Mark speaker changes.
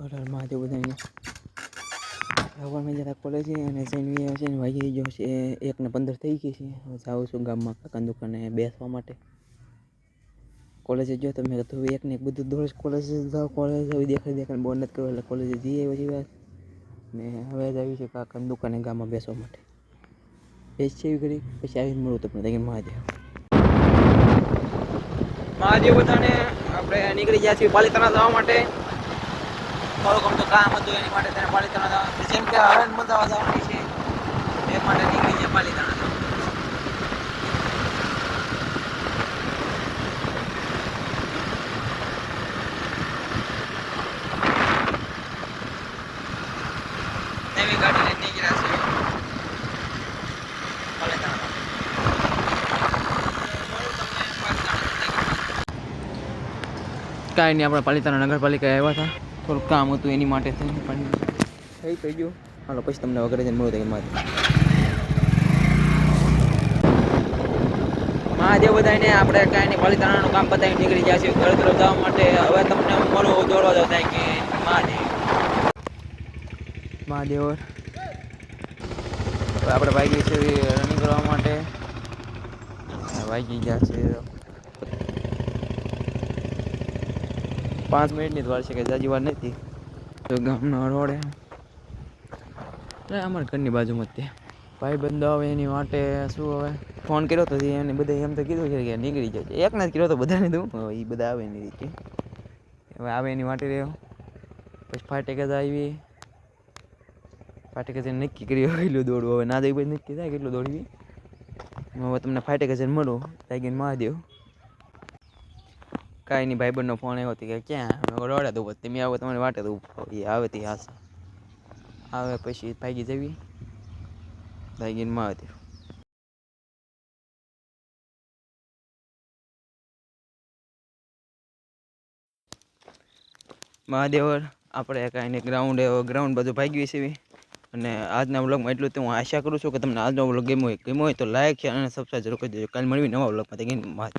Speaker 1: હર મહાદેવ બધાને હવારમાં જરા કોલેજ અને જઈને છે ને વાગી ગયો છે 1:15 થઈ ગઈ છે. હવે જાઉં છું ગામમાં કાકાની દુકાને બેસવા માટે. કોલેજે ગયો તો મેં કીધું એક ને એક બધું દોડ કોલેજ જાઉં કોલેજ દેખાય બોર નથી કરવા એટલે કોલેજે જઈ આવ્યો પછી વાત ને હવે જ આવી છે કાકાની દુકાને ગામમાં બેસવા માટે. બેસી એવી કરી પછી આવીને મળું તો પણ મહાદેવ બધાને આપણે નીકળી ગયા છીએ પાલિતાણા જવા માટે. મારું કામ તો કામ હતું એની માટે તેને પાલિતાણા જવાનું જેમ કે હવે મજાવા જવાની છે એ માટે નીકળી જાય પાલિતાણા. નવી ગાડી લઈને નીકળ્યા છે પાલિતાણા. કાંઈ નહીં, આપણે પાલિતાણા નગરપાલિકા આવ્યા હતા, થોડુંક કામ હતું એની માટે થઈને પણ થઈ તો ગયું. હાલો પછી તમને વગર જઈને મળું તો મારે મહાદેવ બધાને આપણે કાંઈ નહીં પાલિતાણાનું કામ પતાવીને નીકળી ગયા છીએ ઘર તરફ જવા માટે. હવે તમને હું મળું દોડવા જાવ થાય કે મહાદેવ હવે આપણે વાગી છે રનિંગ કરવા માટે. વાગી ગયા છે 5 મિનિટની જ વાર છે કે જાજી વાર નથી. તો ગામના રોડે અમારા ઘરની બાજુમાં જ તે ભાઈ બંધો આવે એની માટે શું હવે ફોન કર્યો તો એને બધા એમ તો કીધું છે કે નીકળી જાય. એકને જ કર્યો તો બધાને દઉં હવે એ બધા આવે એની રીતે. હવે આવે એની માટે રહ્યો પછી ફાટેકે જ આવી ફાટેકે જઈને નક્કી કર્યું કેટલું દોડવું. હવે ના દઈ પછી નક્કી થાય કેટલું દોડવી. હવે તમને ફાટેકે જઈને મળું તાગીને મહાદેવ. કાંઈ નહીં, ભાઈબંધનો ફોન આવ્યો હતો કે ક્યાં રોડે તો તમે આવો તમારી વાટે તો એ આવે તે આશા આવે પછી ભાગી જવી ભાગીને મહાદેવ. મહાદેવ આપણે કાંઈ નહીં ગ્રાઉન્ડ બધું ભાગી છે. અને આજના વ્લોગમાં એટલું તો હું આશા કરું છું કે તમને આજનો વ્લોગ ગમ્યો હોય તો લાઈક અને સબસ્ક્રાઈબ જરૂર કરી દેજો. કાલે મળવી નવા વ્લોગમાં.